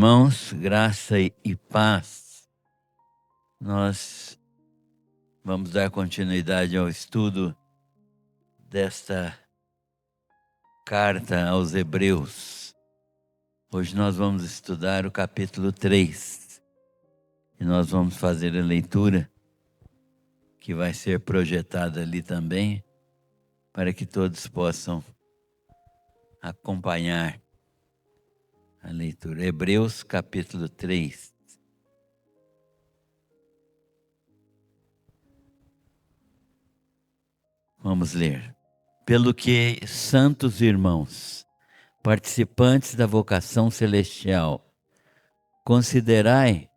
Irmãos, graça e paz. Nós vamos dar continuidade ao estudo desta carta aos Hebreus. Hoje nós vamos estudar o capítulo 3 e nós vamos fazer a leitura que vai ser projetada ali também, para que todos possam acompanhar a leitura. Hebreus capítulo 3. Vamos ler. Pelo que, santos irmãos, participantes da vocação celestial, considerai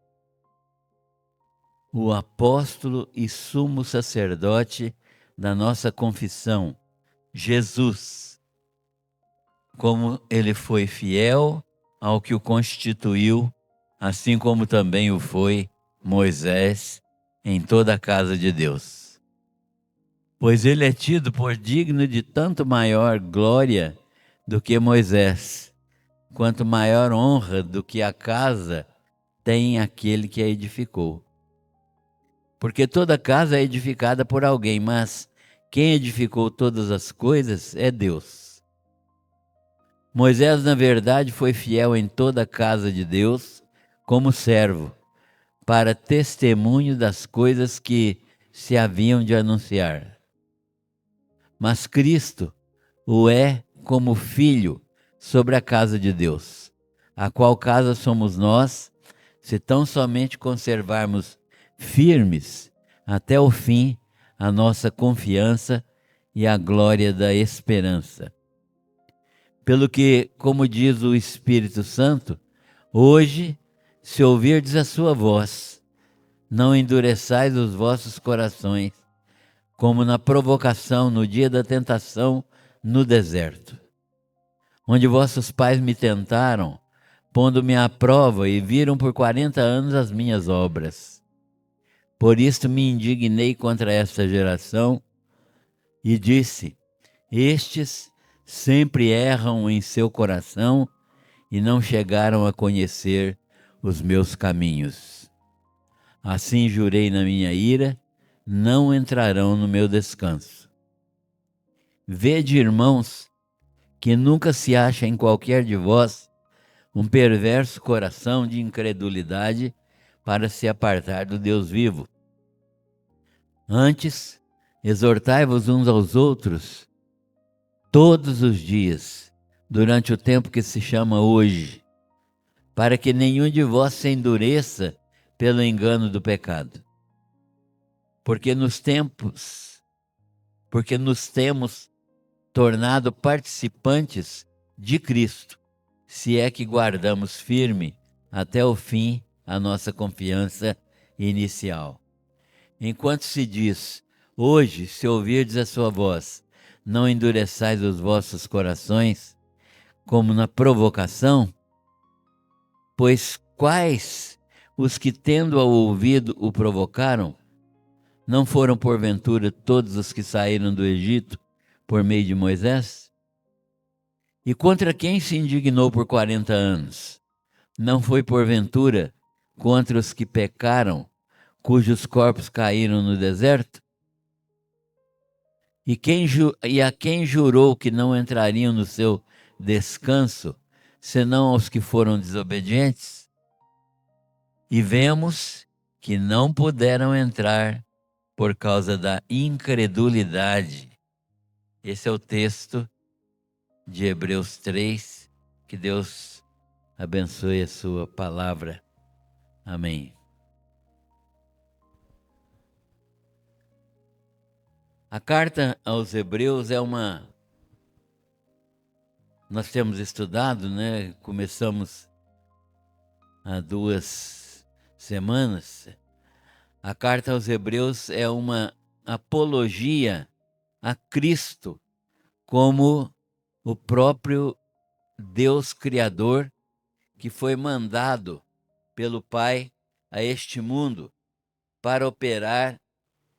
o apóstolo e sumo sacerdote da nossa confissão, Jesus, como ele foi fiel ao que o constituiu, assim como também o foi Moisés em toda a casa de Deus. Pois ele é tido por digno de tanto maior glória do que Moisés, quanto maior honra do que a casa tem aquele que a edificou. Porque toda casa é edificada por alguém, mas quem edificou todas as coisas é Deus. Moisés, na verdade, foi fiel em toda a casa de Deus, como servo, para testemunho das coisas que se haviam de anunciar. Mas Cristo o é como filho sobre a casa de Deus, a qual casa somos nós, se tão somente conservarmos firmes até o fim a nossa confiança e a glória da esperança. Pelo que, como diz o Espírito Santo, hoje, se ouvirdes a sua voz, não endureçais os vossos corações, como na provocação no dia da tentação no deserto, onde vossos pais me tentaram, pondo-me à prova e viram por 40 anos as minhas obras. Por isto me indignei contra esta geração e disse: estes sempre erram em seu coração e não chegaram a conhecer os meus caminhos. Assim jurei na minha ira, não entrarão no meu descanso. Vede, irmãos, que nunca se acha em qualquer de vós um perverso coração de incredulidade para se apartar do Deus vivo. Antes, exortai-vos uns aos outros todos os dias, durante o tempo que se chama hoje, para que nenhum de vós se endureça pelo engano do pecado. Porque nos temos tornado participantes de Cristo, se é que guardamos firme até o fim a nossa confiança inicial. Enquanto se diz: hoje, se ouvirdes a sua voz, não endureçais os vossos corações, como na provocação, pois quais os que, tendo-o ouvido, o provocaram? Não foram, porventura, todos os que saíram do Egito por meio de Moisés? E contra quem se indignou por 40 anos? Não foi, porventura, contra os que pecaram, cujos corpos caíram no deserto? E a quem jurou que não entrariam no seu descanso, senão aos que foram desobedientes? E vemos que não puderam entrar por causa da incredulidade. Esse é o texto de Hebreus 3, que Deus abençoe a sua palavra. Amém. A carta aos Hebreus nós temos estudado, né? Começamos há 2 semanas. A carta aos Hebreus é uma apologia a Cristo como o próprio Deus Criador que foi mandado pelo Pai a este mundo para operar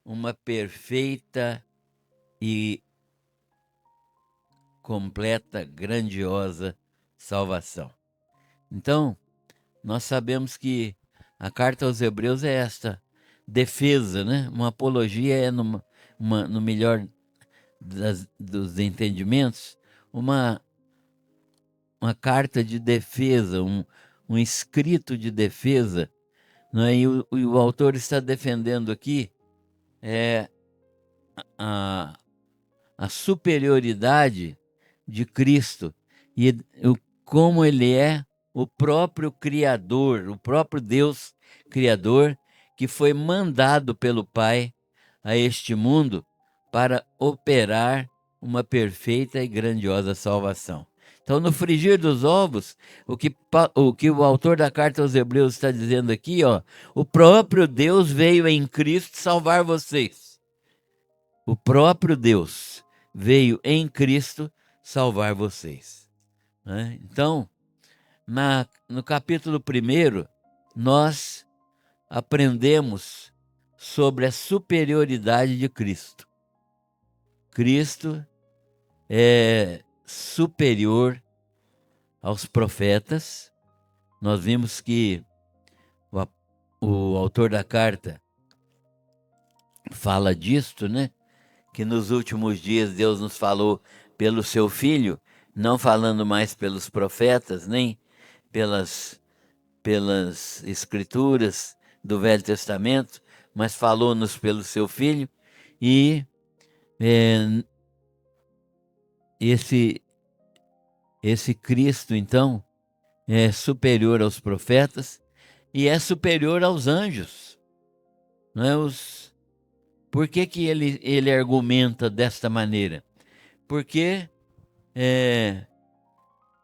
uma perfeita e completa, grandiosa salvação. Então, nós sabemos que a carta aos Hebreus é esta defesa, né? Uma apologia é, no melhor dos entendimentos, uma, uma carta de defesa, um escrito de defesa, não é? E o autor está defendendo aqui é, a, a superioridade de Cristo e como ele é o próprio Criador, o próprio Deus Criador, que foi mandado pelo Pai a este mundo para operar uma perfeita e grandiosa salvação. Então, no frigir dos ovos, o que o autor da carta aos Hebreus está dizendo aqui, ó, o próprio Deus veio em Cristo salvar vocês. O próprio Deus veio em Cristo salvar vocês, né? Então, no capítulo 1, nós aprendemos sobre a superioridade de Cristo. Cristo é superior aos profetas. Nós vimos que o autor da carta fala disto, né? Que nos últimos dias Deus nos falou pelo seu Filho, não falando mais pelos profetas, nem pelas escrituras do Velho Testamento, mas falou-nos pelo seu Filho, e esse Cristo, então, é superior aos profetas e é superior aos anjos, não é? Por que que ele argumenta desta maneira? Porque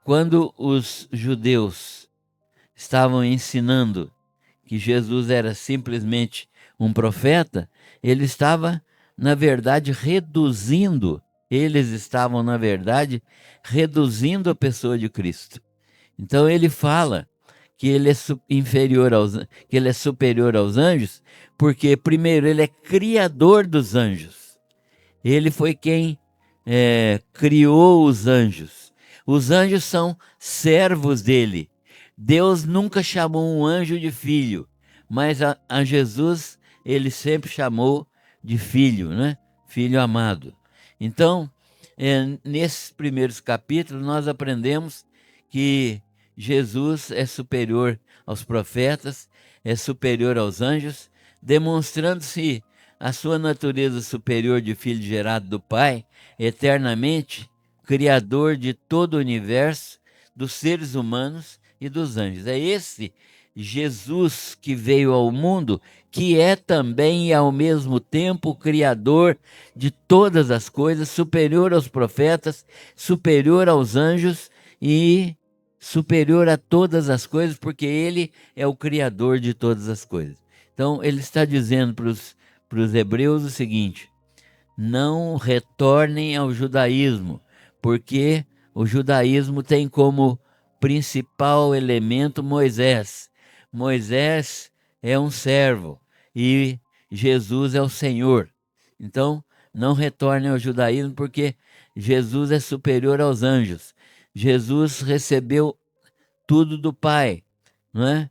quando os judeus estavam ensinando que Jesus era simplesmente um profeta, eles estavam, na verdade, reduzindo a pessoa de Cristo. Então ele fala que ele é que ele é superior aos anjos, porque primeiro ele é criador dos anjos. Ele foi quem criou os anjos. Os anjos são servos dele. Deus nunca chamou um anjo de filho, mas a Jesus ele sempre chamou de filho, né? Filho amado. Então, nesses primeiros capítulos, nós aprendemos que Jesus é superior aos profetas, é superior aos anjos, demonstrando-se a sua natureza superior de filho gerado do Pai, eternamente criador de todo o universo, dos seres humanos e dos anjos. É esse Jesus que veio ao mundo, que é também e ao mesmo tempo o criador de todas as coisas, superior aos profetas, superior aos anjos e superior a todas as coisas, porque ele é o criador de todas as coisas. Então ele está dizendo para os hebreus o seguinte: não retornem ao judaísmo, porque o judaísmo tem como principal elemento Moisés. Moisés é um servo e Jesus é o Senhor. Então, não retornem ao judaísmo, porque Jesus é superior aos anjos. Jesus recebeu tudo do Pai, não é?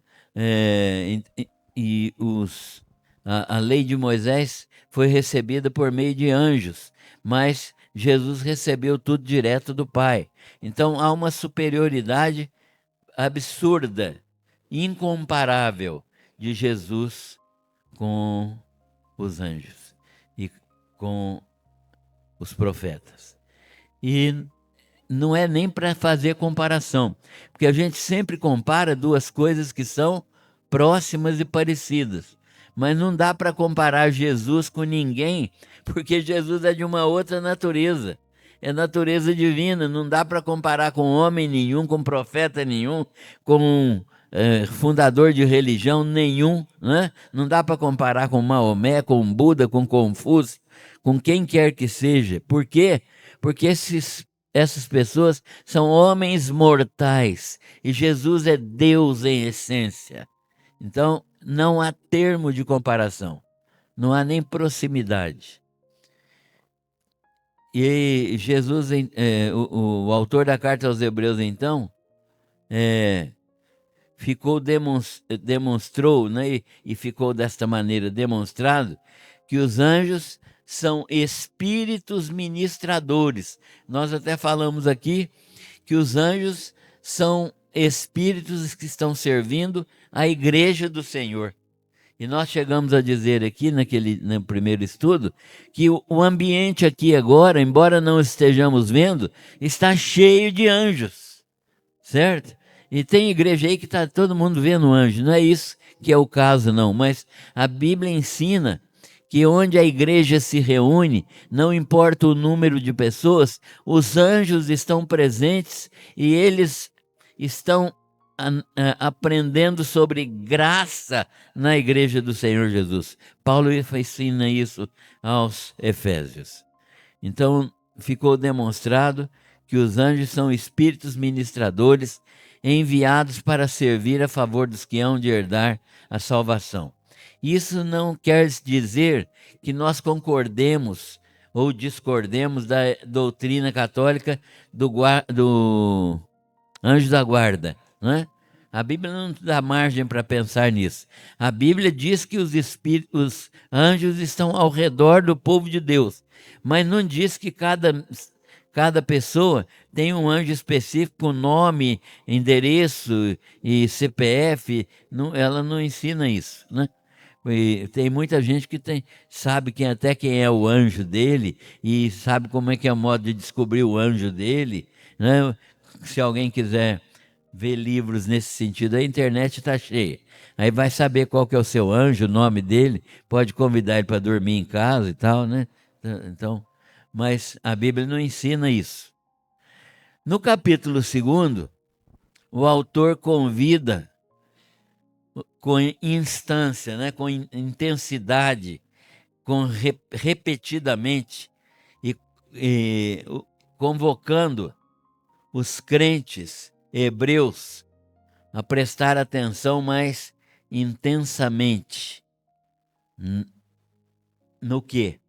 A lei de Moisés foi recebida por meio de anjos, mas Jesus recebeu tudo direto do Pai. Então há uma superioridade absurda, incomparável de Jesus com os anjos e com os profetas. E não é nem para fazer comparação, porque a gente sempre compara duas coisas que são próximas e parecidas, mas não dá para comparar Jesus com ninguém, porque Jesus é de uma outra natureza, é natureza divina. Não dá para comparar com homem nenhum, com profeta nenhum, com fundador de religião nenhum, né? Não dá para comparar com Maomé, com Buda, com Confúcio, com quem quer que seja. Por quê? Porque essas pessoas são homens mortais e Jesus é Deus em essência. Então, não há termo de comparação, não há nem proximidade. E Jesus, o autor da carta aos Hebreus, então, demonstrou, né, e ficou desta maneira demonstrado que os anjos são espíritos ministradores. Nós até falamos aqui que os anjos são espíritos que estão servindo a igreja do Senhor. E nós chegamos a dizer aqui no primeiro estudo que o ambiente aqui agora, embora não estejamos vendo, está cheio de anjos, certo? E tem igreja aí que está todo mundo vendo anjo. Não é isso que é o caso, não. Mas a Bíblia ensina que onde a igreja se reúne, não importa o número de pessoas, os anjos estão presentes e eles estão aprendendo sobre graça na igreja do Senhor Jesus. Paulo ensina isso aos Efésios. Então, ficou demonstrado que os anjos são espíritos ministradores enviados para servir a favor dos que hão de herdar a salvação. Isso não quer dizer que nós concordemos ou discordemos da doutrina católica do anjo da guarda, né? A Bíblia não dá margem para pensar nisso. A Bíblia diz que os anjos estão ao redor do povo de Deus, mas não diz que cada pessoa tem um anjo específico com nome, endereço e CPF. Não, ela não ensina isso, né? E tem muita gente que sabe até quem é o anjo dele e sabe como é que é o modo de descobrir o anjo dele, né? Se alguém quiser ver livros nesse sentido, a internet está cheia. Aí vai saber qual que é o seu anjo, o nome dele, pode convidar ele para dormir em casa e tal, né? Então, mas a Bíblia não ensina isso. No capítulo 2, o autor convida com instância, né? Com intensidade, repetidamente, e convocando os crentes hebreus a prestar atenção mais intensamente. No quê?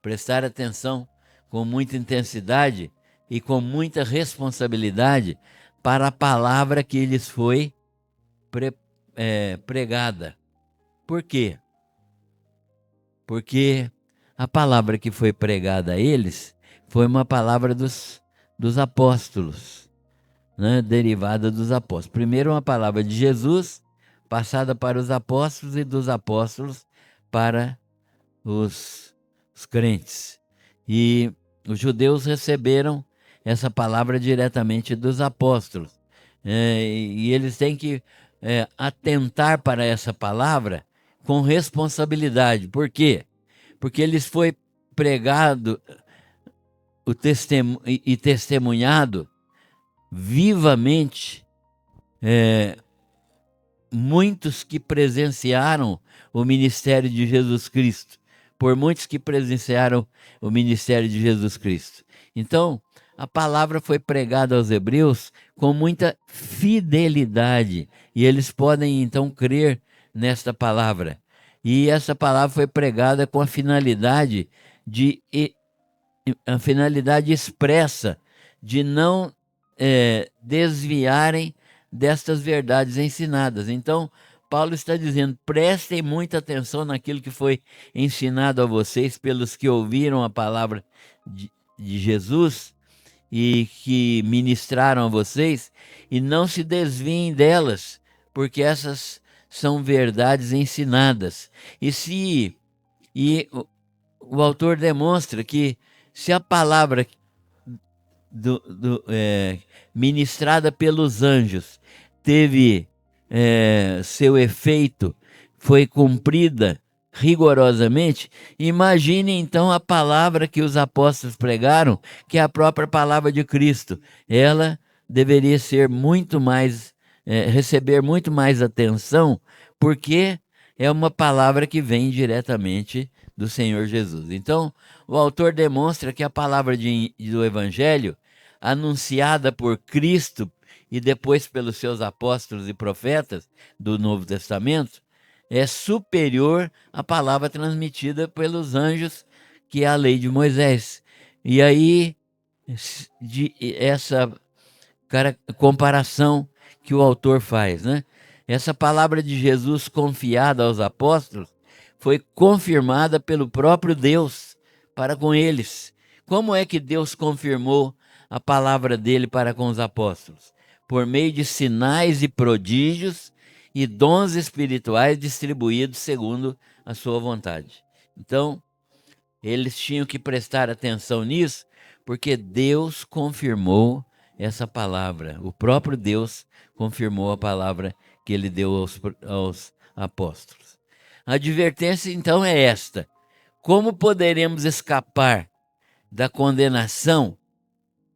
Prestar atenção com muita intensidade e com muita responsabilidade para a palavra que lhes foi pregada. Por quê? Porque a palavra que foi pregada a eles foi uma palavra dos apóstolos, né? Derivada dos apóstolos. Primeiro uma palavra de Jesus, passada para os apóstolos e dos apóstolos para os crentes. E os judeus receberam essa palavra diretamente dos apóstolos. E eles têm que atentar para essa palavra com responsabilidade. Por quê? Porque lhes foi pregado e testemunhado vivamente muitos que presenciaram o ministério de Jesus Cristo, por muitos que presenciaram o ministério de Jesus Cristo. Então, a palavra foi pregada aos hebreus com muita fidelidade, e eles podem então crer nesta palavra. E essa palavra foi pregada com a finalidade expressa de não desviarem destas verdades ensinadas. Então, Paulo está dizendo: prestem muita atenção naquilo que foi ensinado a vocês pelos que ouviram a palavra de Jesus e que ministraram a vocês, e não se desviem delas, porque essas são verdades ensinadas. O autor demonstra que se a palavra ministrada pelos anjos teve seu efeito, foi cumprida rigorosamente, imagine então a palavra que os apóstolos pregaram, que é a própria palavra de Cristo. Ela deveria ser muito mais, receber muito mais atenção, porque é uma palavra que vem diretamente do Senhor Jesus. Então, o autor demonstra que a palavra do Evangelho, anunciada por Cristo e depois pelos seus apóstolos e profetas do Novo Testamento, é superior à palavra transmitida pelos anjos, que é a lei de Moisés. E aí, essa comparação que o autor faz, né? Essa palavra de Jesus confiada aos apóstolos foi confirmada pelo próprio Deus para com eles. Como é que Deus confirmou a palavra dele para com os apóstolos? Por meio de sinais e prodígios e dons espirituais distribuídos segundo a sua vontade. Então, eles tinham que prestar atenção nisso, porque Deus confirmou essa palavra. O próprio Deus confirmou a palavra que ele deu aos apóstolos. A advertência, então, é esta: como poderemos escapar da condenação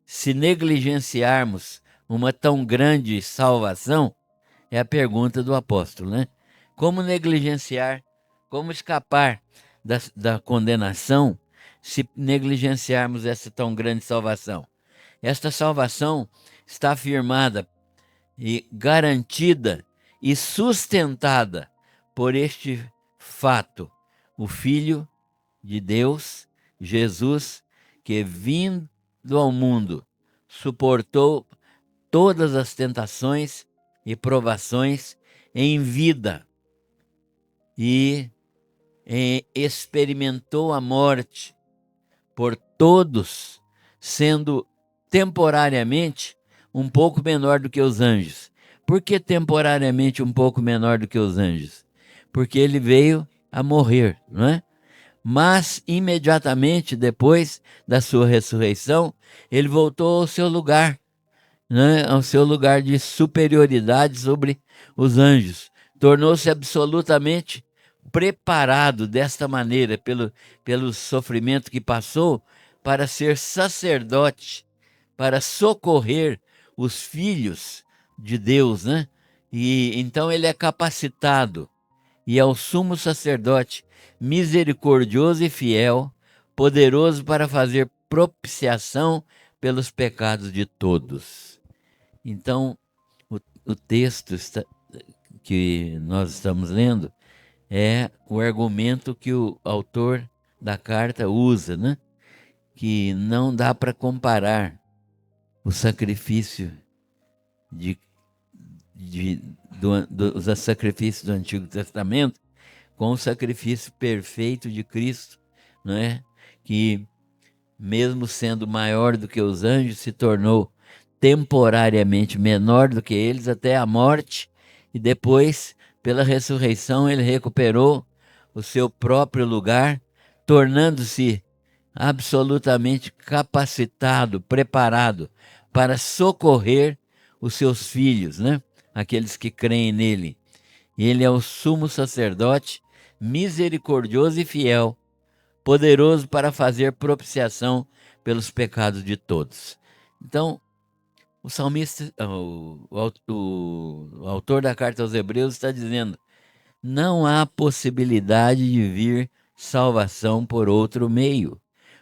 se negligenciarmos uma tão grande salvação? É a pergunta do apóstolo, né? Como negligenciar, como escapar da condenação se negligenciarmos essa tão grande salvação? Esta salvação está afirmada e garantida e sustentada por este fato: o Filho de Deus, Jesus, que vindo ao mundo suportou todas as tentações e provações em vida e experimentou a morte por todos, sendo temporariamente um pouco menor do que os anjos. Por que temporariamente um pouco menor do que os anjos? Porque ele veio a morrer, não é? Mas imediatamente depois da sua ressurreição, ele voltou ao seu lugar, né? Ao seu lugar de superioridade sobre os anjos. Tornou-se absolutamente preparado desta maneira, pelo sofrimento que passou, para ser sacerdote, para socorrer os filhos de Deus, né? E então ele é capacitado e é o sumo sacerdote misericordioso e fiel, poderoso para fazer propiciação pelos pecados de todos. Então, o texto que nós estamos lendo é o argumento que o autor da carta usa, né? Que não dá para comparar o sacrifício dos sacrifícios do Antigo Testamento com o sacrifício perfeito de Cristo, não é? Que, mesmo sendo maior do que os anjos, se tornou temporariamente menor do que eles até a morte, e depois, pela ressurreição, ele recuperou o seu próprio lugar, tornando-se absolutamente capacitado, preparado para socorrer os seus filhos, né? Aqueles que creem nele. Ele é o sumo sacerdote, misericordioso e fiel, poderoso para fazer propiciação pelos pecados de todos. Então, o salmista, o autor da carta aos Hebreus está dizendo: não há possibilidade de vir salvação por outro meio.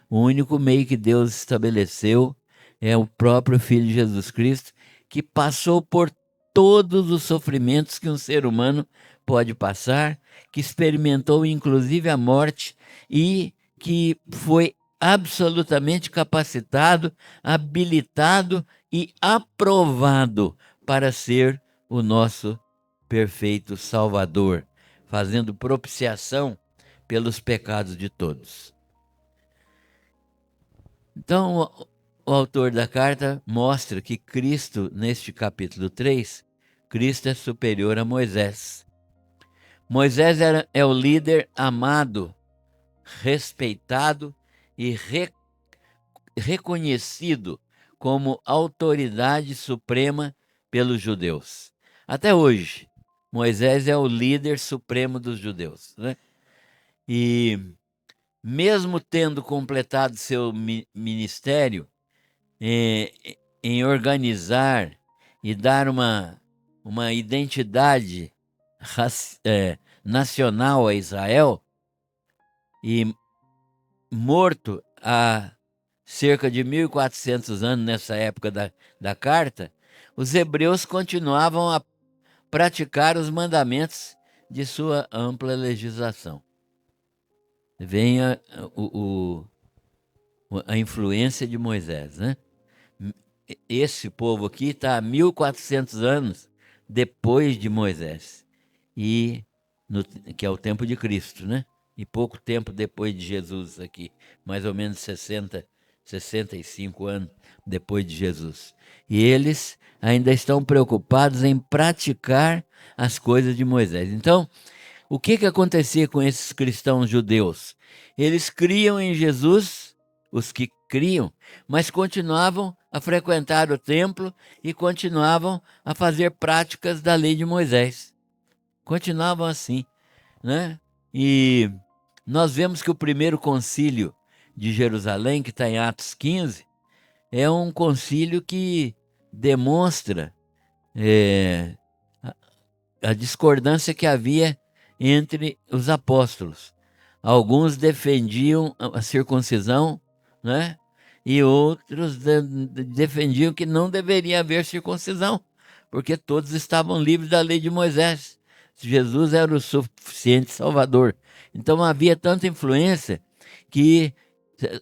O único meio que Deus estabeleceu é o próprio Filho de Jesus Cristo, que passou por todos os sofrimentos que um ser humano pode passar, que experimentou inclusive a morte e que foi absolutamente capacitado, habilitado e aprovado para ser o nosso perfeito Salvador, fazendo propiciação pelos pecados de todos. Então, o autor da carta mostra que Cristo, neste capítulo 3, Cristo é superior a Moisés. Moisés é o líder amado, respeitado e reconhecido como autoridade suprema pelos judeus. Até hoje, Moisés é o líder supremo dos judeus, né? E mesmo tendo completado seu ministério em organizar e dar uma identidade nacional a Israel, e morto há cerca de 1.400 anos nessa época da carta, os hebreus continuavam a praticar os mandamentos de sua ampla legislação. Vem a influência de Moisés, né? Esse povo aqui está há 1.400 anos depois de Moisés, e que é o tempo de Cristo, né? E pouco tempo depois de Jesus aqui, mais ou menos 65 anos depois de Jesus. E eles ainda estão preocupados em praticar as coisas de Moisés. Então, o que acontecia com esses cristãos judeus? Eles criam em Jesus, os que criam, mas continuavam a frequentar o templo e continuavam a fazer práticas da lei de Moisés. Continuavam assim, né? E nós vemos que o primeiro concílio de Jerusalém, que está em Atos 15, é um concílio que demonstra a a discordância que havia entre os apóstolos. Alguns defendiam a circuncisão, né? E outros defendiam que não deveria haver circuncisão, porque todos estavam livres da lei de Moisés. Jesus era o suficiente Salvador. Então havia tanta influência que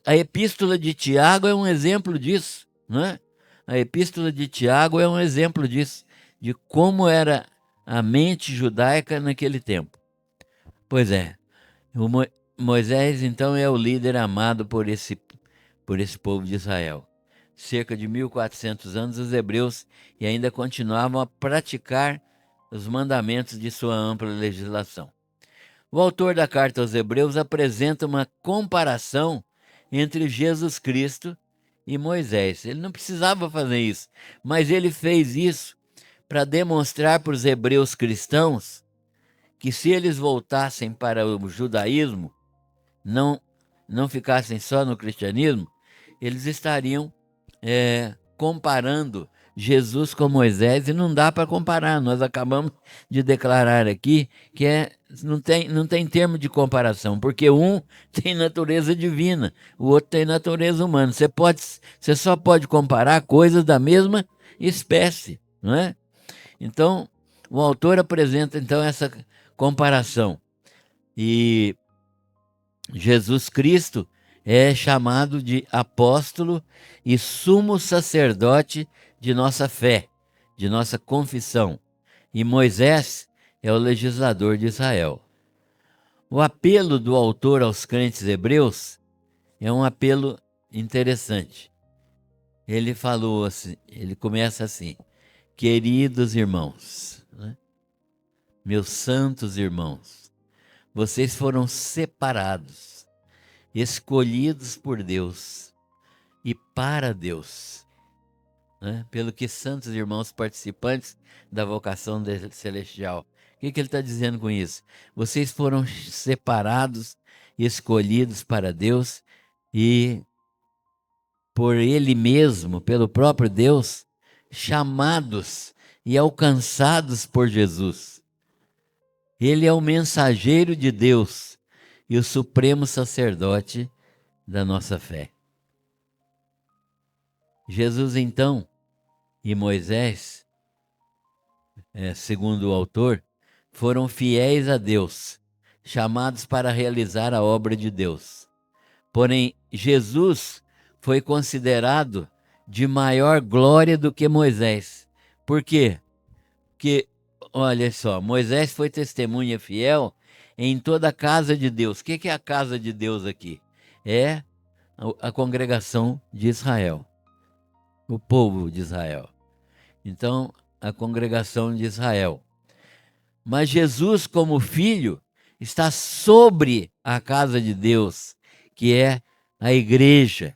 a epístola de Tiago é um exemplo disso, né? A epístola de Tiago é um exemplo disso, de como era a mente judaica naquele tempo. Pois é, Moisés então é o líder amado por esse povo de Israel. Cerca de 1400 anos os hebreus e ainda continuavam a praticar os mandamentos de sua ampla legislação. O autor da carta aos Hebreus apresenta uma comparação entre Jesus Cristo e Moisés. Ele não precisava fazer isso, mas ele fez isso para demonstrar para os hebreus cristãos que se eles voltassem para o judaísmo, não ficassem só no cristianismo, eles estariam comparando Jesus com Moisés, e não dá para comparar. Nós acabamos de declarar aqui que não tem termo de comparação, porque um tem natureza divina, o outro tem natureza humana. Você só pode comparar coisas da mesma espécie, não é? Então, o autor apresenta então essa comparação. E Jesus Cristo é chamado de apóstolo e sumo sacerdote de nossa fé, de nossa confissão. E Moisés é o legislador de Israel. O apelo do autor aos crentes hebreus é um apelo interessante. Ele falou assim, ele começa assim: queridos irmãos, né? Meus santos irmãos, vocês foram separados, escolhidos por Deus e para Deus, né? Pelo que santos irmãos participantes da vocação celestial. O que ele está dizendo com isso? Vocês foram separados, escolhidos para Deus e por Ele mesmo, pelo próprio Deus, chamados e alcançados por Jesus. Ele é o mensageiro de Deus e o supremo sacerdote da nossa fé. Jesus, então, e Moisés, segundo o autor, foram fiéis a Deus, chamados para realizar a obra de Deus. Porém, Jesus foi considerado de maior glória do que Moisés. Por quê? Porque, olha só, Moisés foi testemunha fiel em toda a casa de Deus. O que é a casa de Deus aqui? É a congregação de Israel, o povo de Israel. Então, a congregação de Israel. Mas Jesus, como filho, está sobre a casa de Deus, que é a igreja.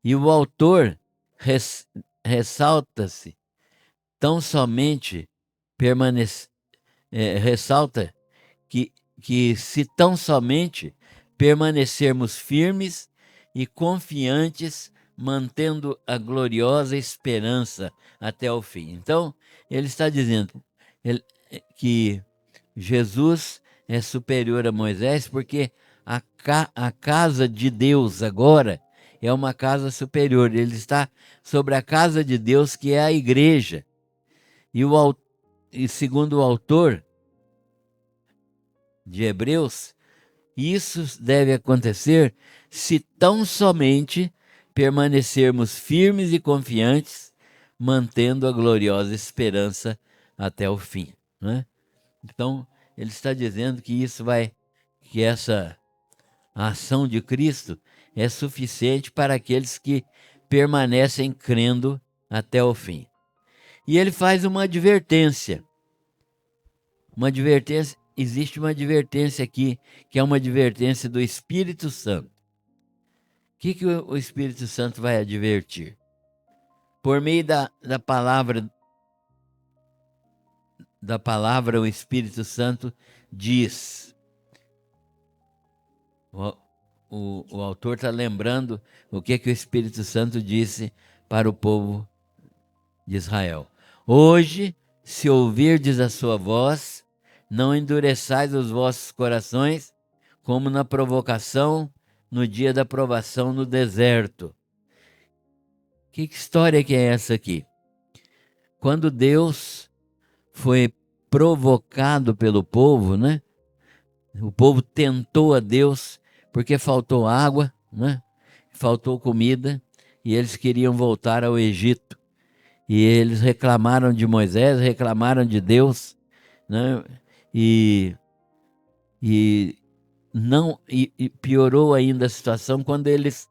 E o autor ressalta-se tão somente ressalta que se tão somente permanecermos firmes e confiantes, mantendo a gloriosa esperança até o fim. Então, ele está dizendo que Jesus é superior a Moisés, porque a casa de Deus agora é uma casa superior. Ele está sobre a casa de Deus, que é a igreja. E segundo o autor de Hebreus, isso deve acontecer se tão somente permanecermos firmes e confiantes, mantendo a gloriosa esperança até o fim, né? Então, ele está dizendo que essa ação de Cristo é suficiente para aqueles que permanecem crendo até o fim. E ele faz uma advertência. Existe uma advertência aqui, que é uma advertência do Espírito Santo. O que o Espírito Santo vai advertir? Por meio da palavra, o Espírito Santo diz. O autor está lembrando o que o Espírito Santo disse para o povo de Israel. Hoje, se ouvirdes a sua voz, não endureçais os vossos corações, como na provocação, no dia da provação no deserto. Que história que é essa aqui? Quando Deus foi provocado pelo povo, né? O povo tentou a Deus porque faltou água, né? Faltou comida, e eles queriam voltar ao Egito. E eles reclamaram de Moisés, reclamaram de Deus, né? E piorou ainda a situação quando eles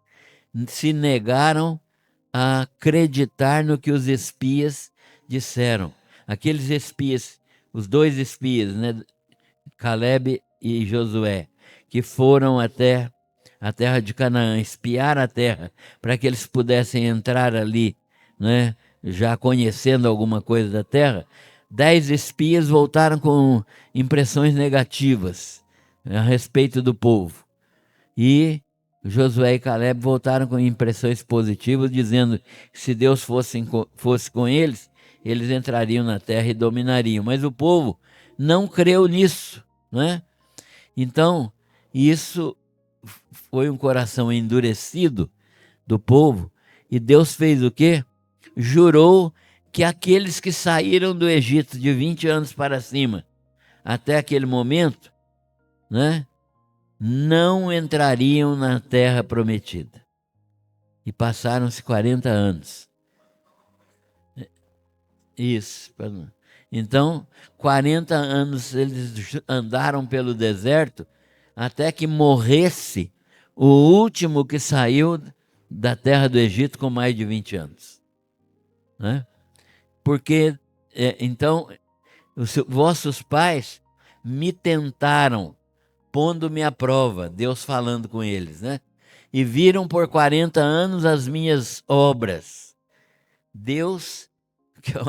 se negaram a acreditar no que os espias disseram. Aqueles espias, os dois espias, né? Caleb e Josué, que foram até a terra de Canaã, espiar a terra, para que eles pudessem entrar ali, né, já conhecendo alguma coisa da terra. 10 espias voltaram com impressões negativas a respeito do povo. E Josué e Caleb voltaram com impressões positivas, dizendo que se Deus fosse com eles, eles entrariam na terra e dominariam. Mas o povo não creu nisso, né? Então, isso foi um coração endurecido do povo, e Deus fez o quê? Jurou que aqueles que saíram do Egito de 20 anos para cima, até aquele momento, né, não entrariam na terra prometida. E passaram-se 40 anos. Isso. Então, 40 anos eles andaram pelo deserto até que morresse o último que saiu da terra do Egito com mais de 20 anos. Né? Porque, então, vossos pais me tentaram, pondo-me à prova, Deus falando com eles, né? E viram por 40 anos as minhas obras. Deus,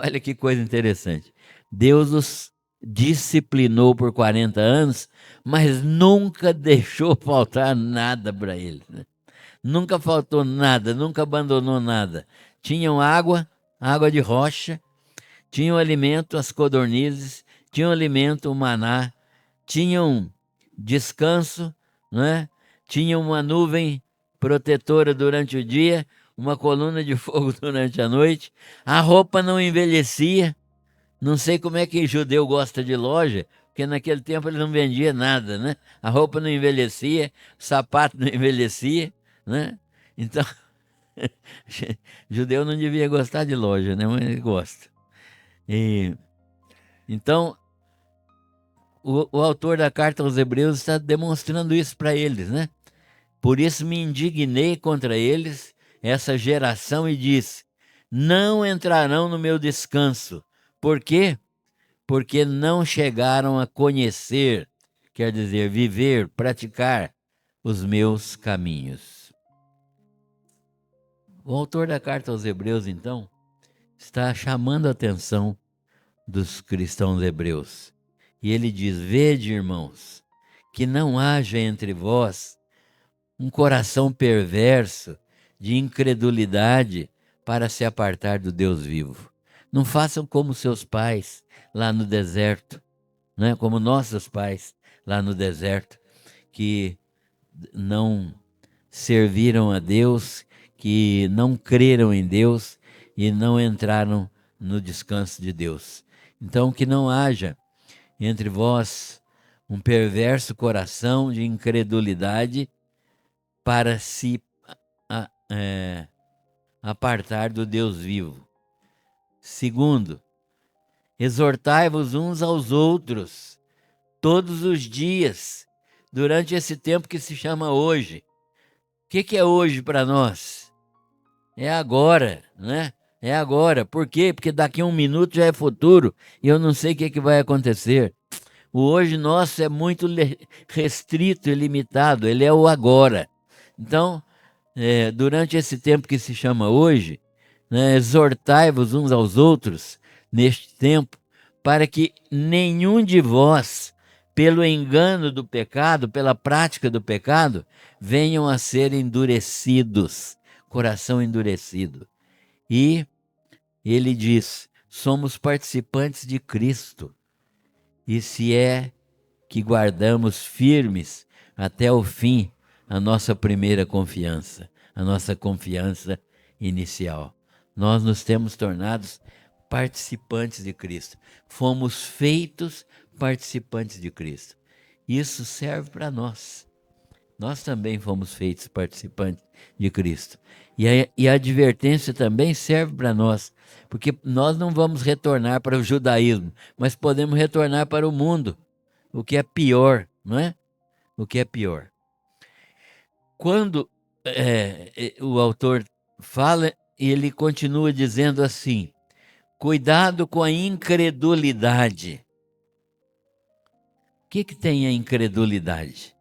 olha que coisa interessante, Deus os disciplinou por 40 anos, mas nunca deixou faltar nada para eles, né? Nunca faltou nada, nunca abandonou nada. Tinham água de rocha, tinham alimento, as codornizes, tinham alimento, o maná, tinham descanso, né? Tinham uma nuvem protetora durante o dia, uma coluna de fogo durante a noite, a roupa não envelhecia. Não sei como é que judeu gosta de loja, porque naquele tempo ele não vendia nada, né? A roupa não envelhecia, o sapato não envelhecia, né? Então, judeu não devia gostar de loja, né? Mas ele gosta. Então, o autor da carta aos Hebreus está demonstrando isso para eles, né? Por isso me indignei contra eles, essa geração, e disse: não entrarão no meu descanso. Por quê? Porque não chegaram a conhecer, quer dizer, viver, praticar os meus caminhos. O autor da carta aos Hebreus, então, está chamando a atenção dos cristãos hebreus. E ele diz: vede, irmãos, que não haja entre vós um coração perverso de incredulidade para se apartar do Deus vivo. Não façam como seus pais lá no deserto, né? Como nossos pais lá no deserto, que não serviram a Deus, que não creram em Deus e não entraram no descanso de Deus. Então, que não haja entre vós um perverso coração de incredulidade para se apartar do Deus vivo. Segundo, Exortai-vos uns aos outros, todos os dias, durante esse tempo que se chama hoje. O que é hoje para nós? É agora, né? É agora. Por quê? Porque daqui a um minuto já é futuro e eu não sei o que vai acontecer. O hoje nosso é muito restrito e limitado, ele é o agora. Então, durante esse tempo que se chama hoje, né, exortai-vos uns aos outros neste tempo, para que nenhum de vós, pelo engano do pecado, pela prática do pecado, venham a ser endurecidos, coração endurecido. E ele diz: somos participantes de Cristo, e se é que guardamos firmes até o fim a nossa primeira confiança, a nossa confiança inicial. Nós nos temos tornados participantes de Cristo. Fomos feitos participantes de Cristo. Isso serve para nós. Nós também fomos feitos participantes de Cristo. E a advertência também serve para nós, porque nós não vamos retornar para o judaísmo, mas podemos retornar para o mundo, o que é pior, não é? O que é pior. Quando o autor fala, ele continua dizendo assim: cuidado com a incredulidade. O que tem a incredulidade?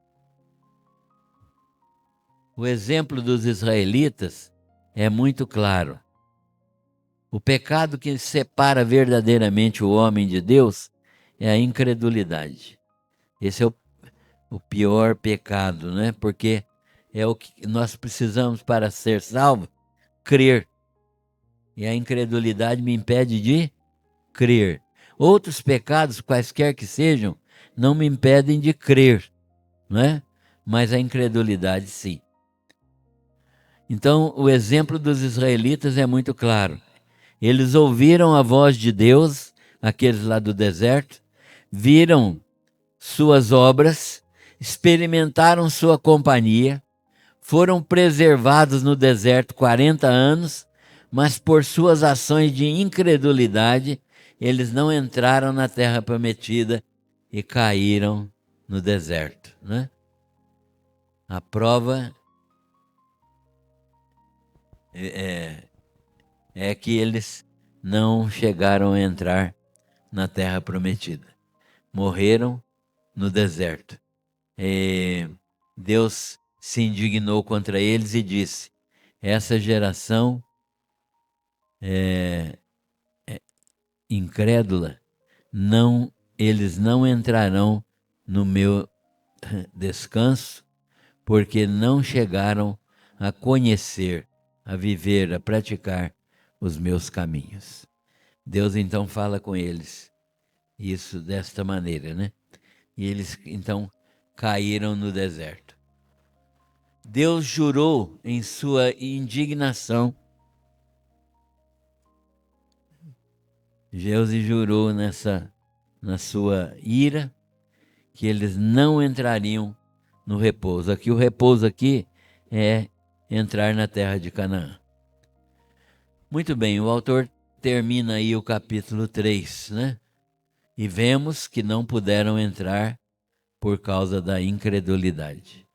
O exemplo dos israelitas é muito claro. O pecado que separa verdadeiramente o homem de Deus é a incredulidade. Esse é o pior pecado, né? Porque é o que nós precisamos para ser salvo, crer. E a incredulidade me impede de crer. Outros pecados, quaisquer que sejam, não me impedem de crer, não é? Mas a incredulidade sim. Então, o exemplo dos israelitas é muito claro. Eles ouviram a voz de Deus, aqueles lá do deserto, viram suas obras, experimentaram sua companhia, foram preservados no deserto 40 anos, mas por suas ações de incredulidade, eles não entraram na terra prometida e caíram no deserto, né? A prova é que eles não chegaram a entrar na terra prometida. Morreram no deserto. Deus se indignou contra eles e disse: essa geração incrédula, eles não entrarão no meu descanso, porque não chegaram a conhecer, a viver, a praticar os meus caminhos. Deus então fala com eles isso desta maneira, né? E eles então caíram no deserto. Deus jurou em sua indignação. Deus jurou na sua ira que eles não entrariam no repouso. Aqui o repouso aqui é entrar na terra de Canaã. Muito bem, o autor termina aí o capítulo 3, né? E vemos que não puderam entrar por causa da incredulidade.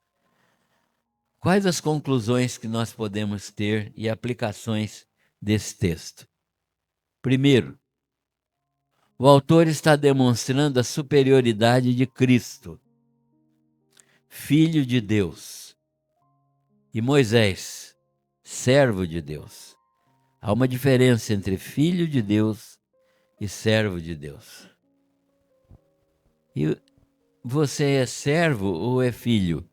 Quais as conclusões que nós podemos ter e aplicações desse texto? Primeiro, o autor está demonstrando a superioridade de Cristo, Filho de Deus, e Moisés, servo de Deus. Há uma diferença entre filho de Deus e servo de Deus. E você é servo ou é filho?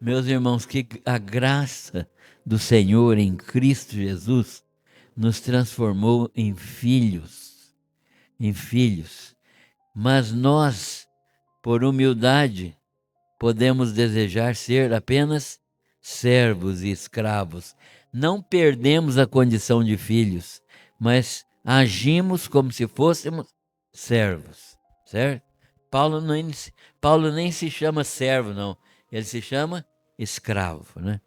Meus irmãos, que a graça do Senhor em Cristo Jesus nos transformou em filhos, Mas nós, por humildade, podemos desejar ser apenas servos e escravos. Não perdemos a condição de filhos, mas agimos como se fôssemos servos, certo? Paulo nem se chama servo, não. Ele se chama escravo, né?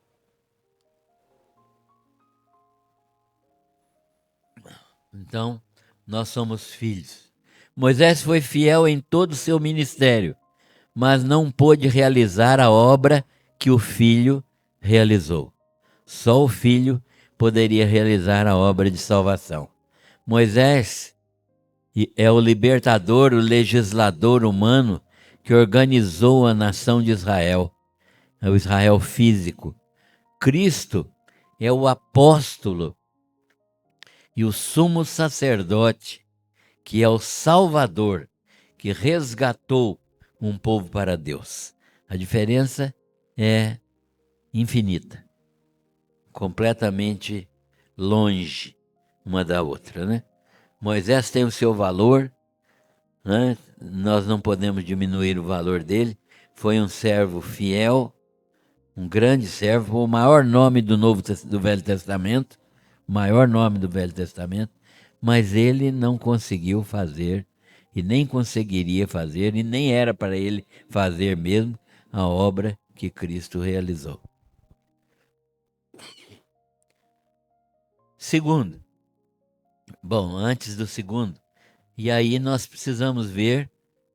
Então, nós somos filhos. Moisés foi fiel em todo o seu ministério, mas não pôde realizar a obra que o filho realizou. Só o filho poderia realizar a obra de salvação. Moisés é o libertador, o legislador humano que organizou a nação de Israel, é o Israel físico. Cristo é o apóstolo e o sumo sacerdote, que é o Salvador, que resgatou um povo para Deus. A diferença é infinita, completamente longe uma da outra, né? Moisés tem o seu valor, né? Nós não podemos diminuir o valor dele. Foi um servo fiel, um grande servo, o maior nome do Velho Testamento, o maior nome do Velho Testamento, mas ele não conseguiu fazer, e nem conseguiria fazer, e nem era para ele fazer mesmo a obra que Cristo realizou. Segundo, bom, antes do segundo, e aí nós precisamos ver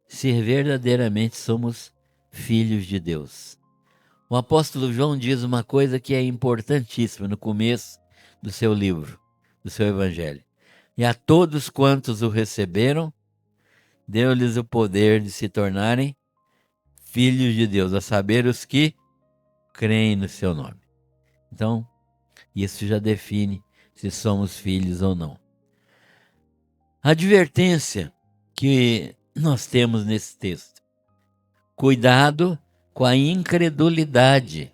se verdadeiramente somos filhos de Deus. O apóstolo João diz uma coisa que é importantíssima no começo do seu livro, do seu evangelho. E a todos quantos o receberam, deu-lhes o poder de se tornarem filhos de Deus, a saber, os que creem no seu nome. Então, isso já define se somos filhos ou não. A advertência que nós temos nesse texto: cuidado com a incredulidade.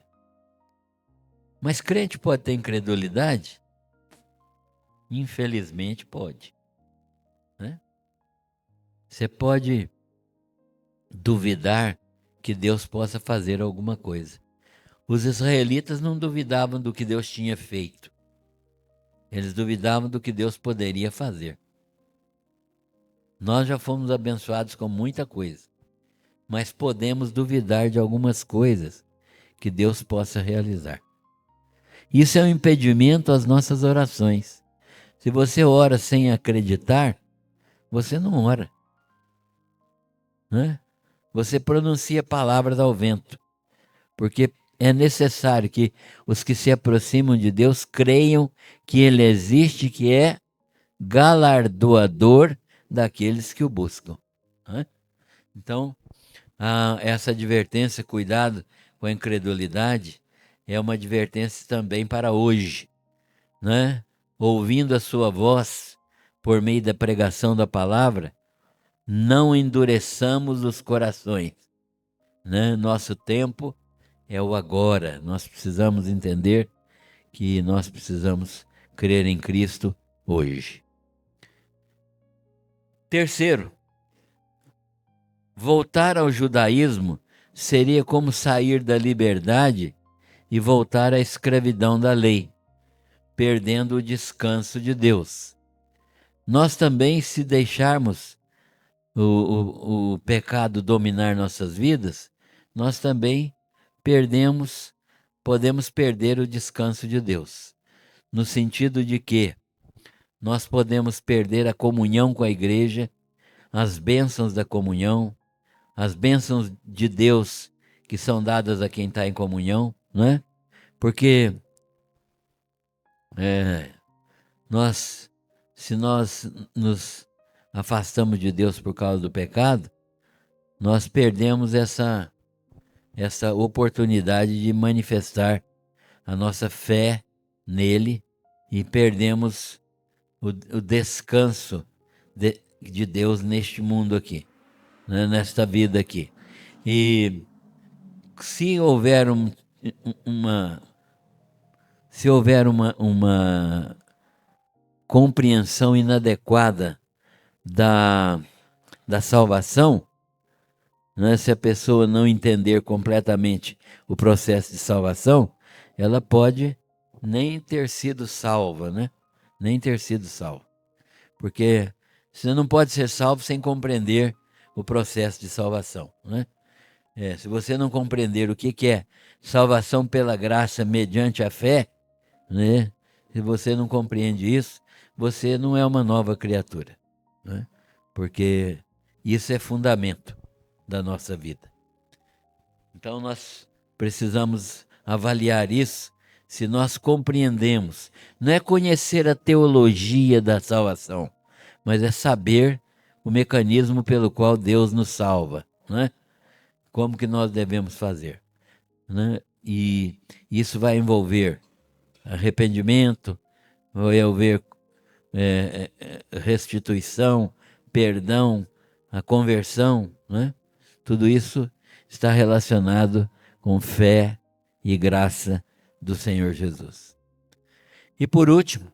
Mas crente pode ter incredulidade? Infelizmente pode, né? Você pode duvidar que Deus possa fazer alguma coisa. Os israelitas não duvidavam do que Deus tinha feito. Eles duvidavam do que Deus poderia fazer. Nós já fomos abençoados com muita coisa, mas podemos duvidar de algumas coisas que Deus possa realizar. Isso é um impedimento às nossas orações. Se você ora sem acreditar, você não ora, né? Você pronuncia palavras ao vento, porque é necessário que os que se aproximam de Deus creiam que Ele existe, que é galardoador daqueles que o buscam, né? Então, essa advertência, cuidado com a incredulidade, é uma advertência também para hoje, né? Ouvindo a sua voz por meio da pregação da palavra, não endureçamos os corações, né? Nosso tempo é o agora. Nós precisamos entender que nós precisamos crer em Cristo hoje. Terceiro, voltar ao judaísmo seria como sair da liberdade e voltar à escravidão da lei, perdendo o descanso de Deus. Nós também, se deixarmos o pecado dominar nossas vidas, nós também podemos perder o descanso de Deus, no sentido de que nós podemos perder a comunhão com a igreja, as bênçãos da comunhão, as bênçãos de Deus que são dadas a quem está em comunhão, não é? Porque se nós nos afastamos de Deus por causa do pecado, nós perdemos essa oportunidade de manifestar a nossa fé nele e perdemos o descanso de Deus neste mundo aqui, né, nesta vida aqui. E se houver uma compreensão inadequada da salvação, né? Se a pessoa não entender completamente o processo de salvação, ela pode nem ter sido salva, né? Nem ter sido salva. Porque você não pode ser salvo sem compreender o processo de salvação, né? Se você não compreender o que é salvação pela graça mediante a fé, né? Se você não compreende isso, você não é uma nova criatura, né? Porque isso é fundamento da nossa vida. Então nós precisamos avaliar isso, se nós compreendemos. Não é conhecer a teologia da salvação, mas é saber o mecanismo pelo qual Deus nos salva, né? Como que nós devemos fazer, né? E isso vai envolver arrependimento, vai envolver restituição, perdão, a conversão, né? Tudo isso está relacionado com fé e graça do Senhor Jesus. E por último,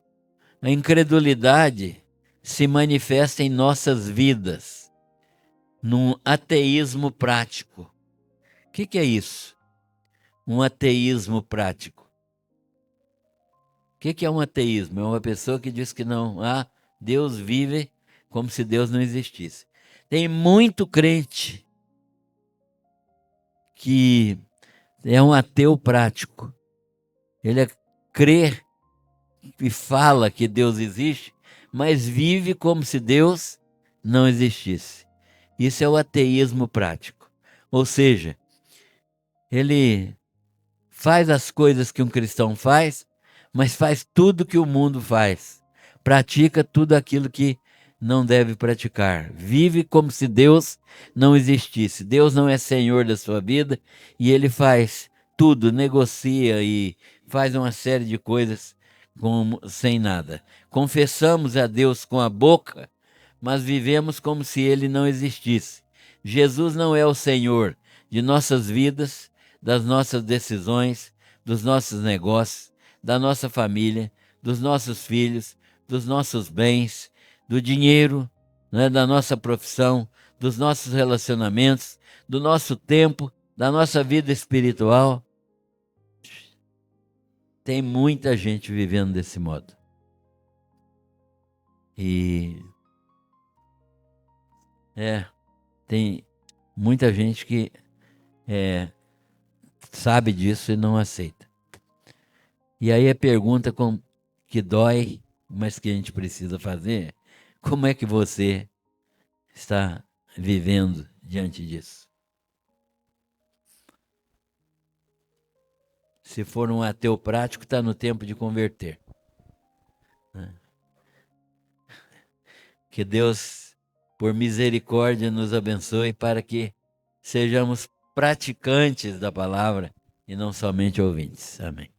a incredulidade se manifesta em nossas vidas, num ateísmo prático. O que é isso? Um ateísmo prático. O que é um ateísmo? É uma pessoa que diz que não, Deus vive como se Deus não existisse. Tem muito crente que é um ateu prático. Ele crê e fala que Deus existe, mas vive como se Deus não existisse. Isso é o ateísmo prático. Ou seja, ele faz as coisas que um cristão faz, mas faz tudo que o mundo faz. Pratica tudo aquilo que não deve praticar. Vive como se Deus não existisse. Deus não é senhor da sua vida e ele faz tudo, negocia e faz uma série de coisas sem nada. Confessamos a Deus com a boca, mas vivemos como se ele não existisse. Jesus não é o Senhor de nossas vidas, das nossas decisões, dos nossos negócios, da nossa família, dos nossos filhos, dos nossos bens, do dinheiro, né, da nossa profissão, dos nossos relacionamentos, do nosso tempo, da nossa vida espiritual. Tem muita gente vivendo desse modo. E tem muita gente que sabe disso e não aceita. E aí a pergunta que dói, mas que a gente precisa fazer, como é que você está vivendo diante disso? Se for um ateu prático, está no tempo de converter. Que Deus, por misericórdia, nos abençoe para que sejamos praticantes da palavra e não somente ouvintes. Amém.